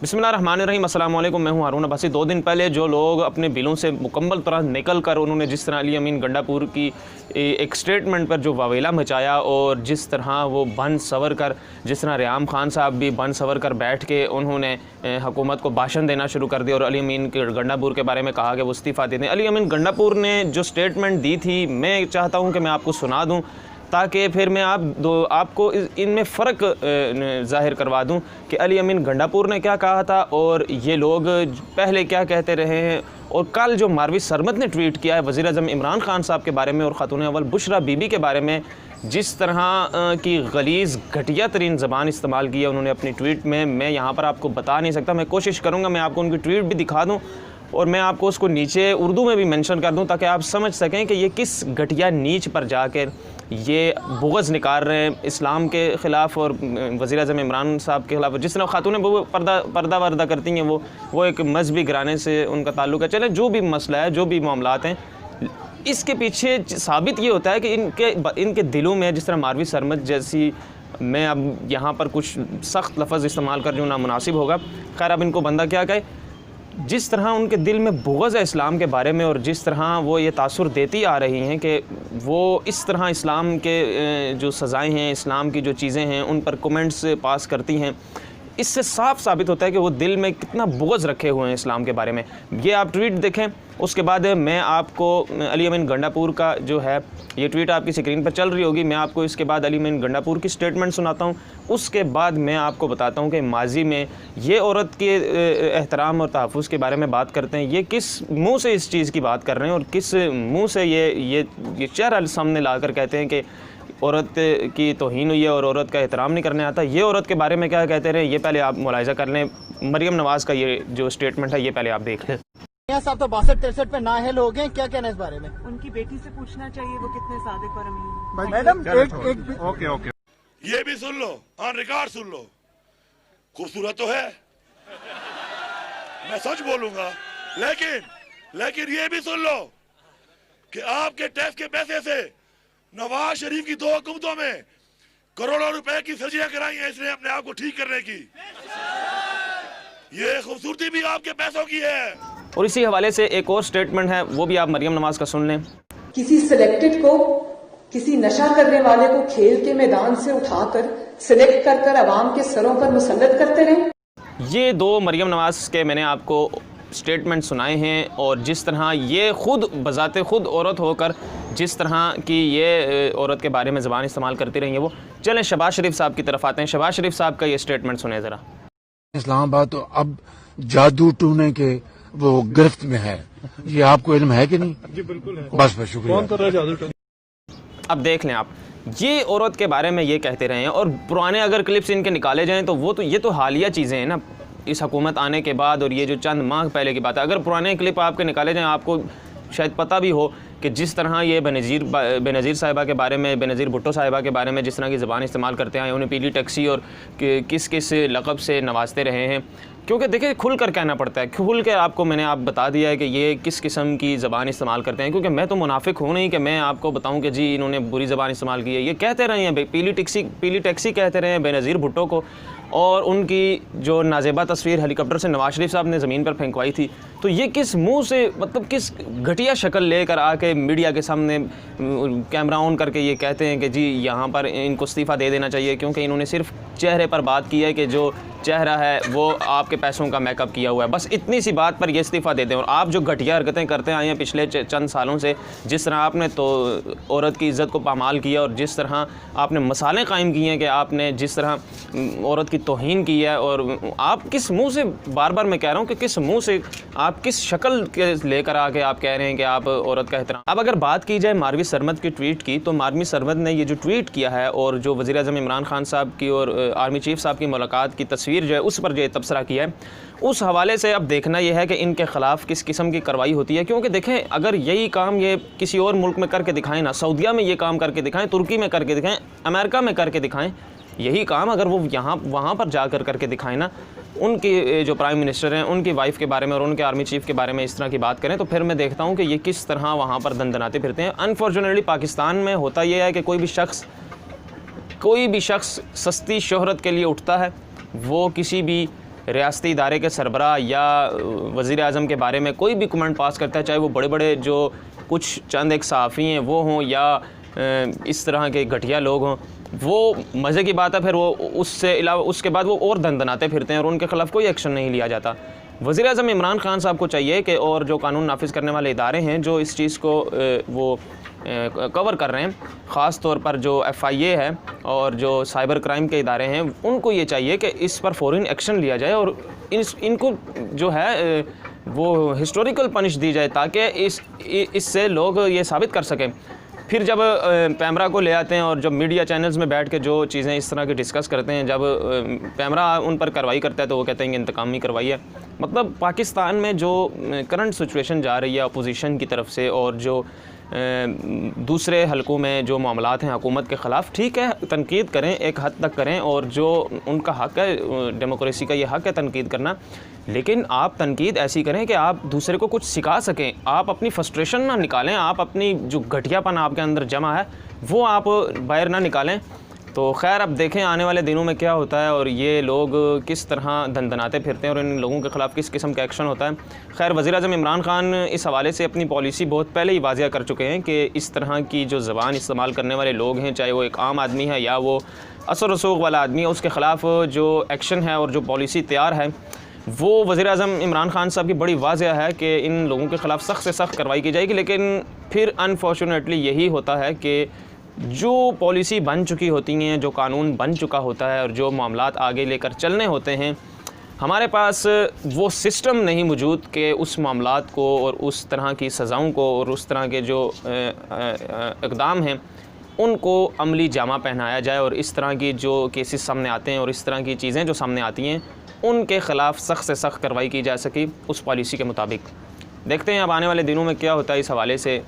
बिस्मिल्लाहिर्रहमानिर्रहीम, अस्सलाम वालेकुम। मैं हूं हारून अब्बासी। 2 दिन पहले जो लोग अपने बिलों से मुकम्मल तरह निकल कर उन्होंने जिस तरह अली अमीन गंडापुर की एक स्टेटमेंट पर जो वावेला मचाया और जिस तरह वो बन सवर कर, जिस तरह रियाम खान साहब भी बन सवर कर बैठ के उन्होंने हुकूमत को भाषण देना शुरू कर दिया और अली अमीन गंडापुर के बारे में कहा कि वो इस्तीफ़ा दे दें। अली अमीन गंडापुर ने जो स्टेटमेंट दी थी, मैं चाहता हूँ कि मैं आपको सुना दूँ ताकि फिर मैं आपको इनमें फ़र्क ज़ाहिर करवा दूं कि अली अमीन गंडापुर ने क्या कहा था और ये लोग पहले क्या कहते रहे हैं। और कल जो मारवी सरमद ने ट्वीट किया है वज़ीर आज़म इमरान खान साहब के बारे में और ख़ातून अव्वल बुशरा बीबी के बारे में, जिस तरह की गलीज़ घटिया तरीन ज़बान इस्तेमाल की है उन्होंने अपनी ट्वीट में, मैं यहाँ पर आपको बता नहीं सकता। मैं कोशिश करूँगा मैं आपको उनकी ट्वीट भी दिखा दूँ और मैं आपको उसको नीचे उर्दू में भी मेंशन कर दूं ताकि आप समझ सकें कि ये किस घटिया नीच पर जाकर ये बुग़्ज़ निकाल रहे हैं इस्लाम के ख़िलाफ़ और वज़ीर आज़म इमरान साहब के ख़िलाफ़। जिस तरह ख़ातून वो पर्दा वर्दा करती हैं, वो एक मजहबी घराने से उनका ताल्लुक़ है। चले जो भी मसला है, जो भी मामलात हैं, इसके पीछे साबित ये होता है कि इनके दिलों में, जिस तरह मारवी सरमद जैसी, मैं अब यहाँ पर कुछ सख्त लफ्ज़ इस्तेमाल कर जो नामुनासिब होगा, खैर अब इनको बंदा क्या कहे, जिस तरह उनके दिल में बुग़्ज़ है इस्लाम के बारे में और जिस तरह वो ये तासुर देती आ रही हैं कि वो इस तरह इस्लाम के जो सज़ाएँ हैं, इस्लाम की जो चीज़ें हैं, उन पर कमेंट्स पास करती हैं, इससे साफ साबित होता है कि वो दिल में कितना बुग़्ज़ रखे हुए हैं इस्लाम के बारे में। ये आप ट्वीट देखें, उसके बाद मैं आपको अली अमीन गंडापुर का जो है, ये ट्वीट आपकी स्क्रीन पर चल रही होगी, मैं आपको इसके बाद अली अमीन गंडापुर की स्टेटमेंट सुनाता हूँ। उसके बाद मैं आपको बताता हूँ कि माजी में ये औरत के एहतराम और तहफ़्फ़ुज़ के बारे में बात करते हैं, ये किस मुँह से इस चीज़ की बात कर रहे हैं और किस मुँह से ये चेहरा सामने ला कर कहते हैं कि औरत की तौहीन हुई है और औरत का एहतराम नहीं करने आता। ये औरत के बारे में क्या कहते रहे, ये पहले आप मुलाहिज़ा कर लें। मरियम नवाज़ का ये जो स्टेटमेंट है, ये पहले आप देख लें। साहब तो 62-63 पे नाअहल हो गए, क्या कहना है इस बारे में? उनकी बेटी से पूछना चाहिए वो कितने सादिक और अमीन। मैडम ओके ये भी सुन लो, ऑन रिकॉर्ड सुन लो। खूबसूरत तो है, मैं सच बोलूंगा, लेकिन ये भी सुन लो कि आपके टैक्स के पैसे से नवाज शरीफ की 2 हुकूमतों में करोड़ों रुपए की सर्जरियां कराई हैं इसने अपने आप को ठीक करने की। ये खूबसूरती भी आपके पैसों की है। और इसी हवाले से एक और स्टेटमेंट है, वो भी आप मरियम नवाज का सुन लें। किसी सिलेक्टेड को, किसी नशा करने वाले को खेल के मैदान से उठाकर सिलेक्ट कर अवाम के सरों पर मुसल्लत करते रहें। ये 2 मरियम नवाज के मैंने आपको स्टेटमेंट सुनाए हैं और जिस तरह ये खुद बजाते खुद औरत होकर जिस तरह की ये औरत के बारे में ज़बान इस्तेमाल करती रही है वो। चलें शहबाज शरीफ साहब की तरफ आते हैं। शहबाज शरीफ साहब का ये स्टेटमेंट सुने ज़रा। इस्लामाबाद तो अब जादू टूने के वो गिरफ्त में है, ये आपको इल्म है कि नहीं? जी बिल्कुल है। बस शुक्रिया। कौन कर रहा है जादू टूने? अब देख लें आप, ये औरत के बारे में ये कहते रहे हैं और पुराने अगर क्लिप्स इनके निकाले जाएँ तो ये तो हालिया चीज़ें हैं ना, इस हुकूमत आने के बाद, और ये जो चंद माह पहले की बात है। अगर पुराने क्लिप आपके निकाले जाएँ, आपको शायद पता भी हो कि जिस तरह ये बेनज़ीर साहिबा के बारे में, बेनज़ीर भुट्टो साहिबा के बारे में जिस तरह की ज़बान इस्तेमाल करते हैं, उन्हें पीली टैक्सी और किस किस लक़ब से नवाजते रहे हैं। क्योंकि देखिए खुल कर कहना पड़ता है, खुल के आपको मैंने बता दिया है कि ये किस किस्म की ज़बान इस्तेमाल करते हैं। क्योंकि मैं तो मुनाफिक हूँ नहीं कि मैं आपको बताऊँ कि जी इन्होंने बुरी ज़बान इस्तेमाल की है। ये कहते रहे हैं पीली टैक्सी कहते रहे हैं बेनज़ीर भुट्टो को, और उनकी जो नाज़ेबा तस्वीर हेलीकॉप्टर से नवाज शरीफ साहब ने ज़मीन पर फेंकवाई थी। तो ये किस मुंह से, मतलब किस घटिया शक्ल लेकर आके मीडिया के सामने कैमरा ऑन करके ये कहते हैं कि जी यहाँ पर इनको इस्तीफ़ा दे देना चाहिए, क्योंकि इन्होंने सिर्फ चेहरे पर बात की है कि जो चेहरा है वो आपके पैसों का मेकअप किया हुआ है, बस इतनी सी बात पर ये इस्तीफ़ा देते हैं। और आप जो घटिया हरकतें करते आए हैं पिछले चंद सालों से, जिस तरह आपने तो औरत की इज़्ज़त को पामाल किया और जिस तरह आपने मसाले कायम किए हैं कि आपने जिस तरह औरत की तौहीन की है, और आप किस मुंह से, बार बार मैं कह रहा हूँ कि किस मुंह से, आप किस शक्ल के लेकर आके आप कह रहे हैं कि आप औरत का एहतराम। अब अगर बात की जाए मारवी सरमद की ट्वीट की, तो मारवी सरमद ने ये जो ट्वीट किया है और जो वज़ीर आज़म इमरान खान साहब की और आर्मी चीफ़ साहब की मुलाकात की तस्वीर जो है उस पर जो तबसरा किया है, उस हवाले से अब देखना यह है कि इनके ख़िलाफ़ किस किस्म की कार्रवाई होती है। क्योंकि देखें, अगर यही काम ये किसी और मुल्क में करके दिखाएं ना, सऊदीया में ये काम करके दिखाएं, तुर्की में करके दिखाएं, अमेरिका में करके दिखाएं, यही काम अगर वो वहाँ पर जाकर करके दिखाएं ना, उनके जो प्राइम मिनिस्टर हैं उनकी वाइफ के बारे में और उनके आर्मी चीफ़ के बारे में इस तरह की बात करें, तो फिर मैं देखता हूँ कि ये किस तरह वहाँ पर दंदनाते फिरते हैं। अनफॉर्चुनेटली पाकिस्तान में होता यह है कि कोई भी शख्स सस्ती शोहरत के लिए उठता है, वो किसी भी रियासती इदारे के सरबराह या वज़ीर आज़म के बारे में कोई भी कमेंट पास करता है, चाहे वो बड़े बड़े जो कुछ चंद एक सहाफ़ी हैं वो हों या इस तरह के घटिया लोग हों, वो मज़े की बात है। फिर वो उससे अलावा उसके बाद वो और दंदनाते फिरते हैं और उनके ख़िलाफ़ कोई एक्शन नहीं लिया जाता। वज़ीर आज़म इमरान खान साहब को चाहिए कि और जो कानून नाफिज़ करने वाले इदारे हैं जो इस चीज़ को वो कवर कर रहे हैं, ख़ास तौर पर जो FIA है और जो साइबर क्राइम के इदारे हैं, उनको ये चाहिए कि इस पर फ़ौरन एक्शन लिया जाए और इनको जो है वो हिस्टोरिकल पनिश दी जाए ताकि इससे लोग ये साबित कर सकें। फिर जब पैमरा को ले आते हैं और जब मीडिया चैनल्स में बैठ के जो चीज़ें इस तरह की डिस्कस करते हैं, जब पैमरा उन पर कार्रवाई करता है तो वो कहते हैं कि इंतकामी कार्रवाई है। मतलब पाकिस्तान में जो करंट सिचुएशन जा रही है अपोजिशन की तरफ से और जो दूसरे हलकों में जो मामलात हैं हुकूमत के ख़िलाफ़, ठीक है तनकीद करें, एक हद तक करें और जो उनका हक़ है, डेमोक्रेसी का ये हक़ है तनकीद करना, लेकिन आप तनकीद ऐसी करें कि आप दूसरे को कुछ सिखा सकें। आप अपनी फ्रस्ट्रेशन ना निकालें, आप अपनी जो घटियापन आपके अंदर जमा है वो आप बाहर ना निकालें। तो खैर अब देखें आने वाले दिनों में क्या होता है और ये लोग किस तरह दंदनाते फिरते हैं और इन लोगों के ख़िलाफ़ किस किस्म का एक्शन होता है। खैर वज़ीर आज़म इमरान खान इस हवाले से अपनी पॉलिसी बहुत पहले ही वाज़िया कर चुके हैं कि इस तरह की जो ज़बान इस्तेमाल करने वाले लोग हैं, चाहे वो एक आम आदमी है या वो असर रसूख वाला आदमी है, उसके ख़िलाफ़ जो एक्शन है और जो पॉलिसी तैयार है वो वज़ीर आज़म इमरान खान साहब की बड़ी वाज़िया है कि इन लोगों के ख़िलाफ़ सख्त से सख्त कार्रवाई की जाएगी। लेकिन फिर अनफॉर्चुनेटली यही होता है कि जो पॉलिसी बन चुकी होती हैं, जो कानून बन चुका होता है और जो मामलात आगे लेकर चलने होते हैं, हमारे पास वो सिस्टम नहीं मौजूद कि उस मामलात को और उस तरह की सज़ाओं को और उस तरह के जो इक़दाम हैं उनको अमली जामा पहनाया जाए और इस तरह की जो केसेस सामने आते हैं और इस तरह की चीज़ें जो सामने आती हैं उनके ख़िलाफ़ सख्त से सख्त कार्रवाई की जा सके उस पॉलिसी के मुताबिक। देखते हैं अब आने वाले दिनों में क्या होता है इस हवाले से।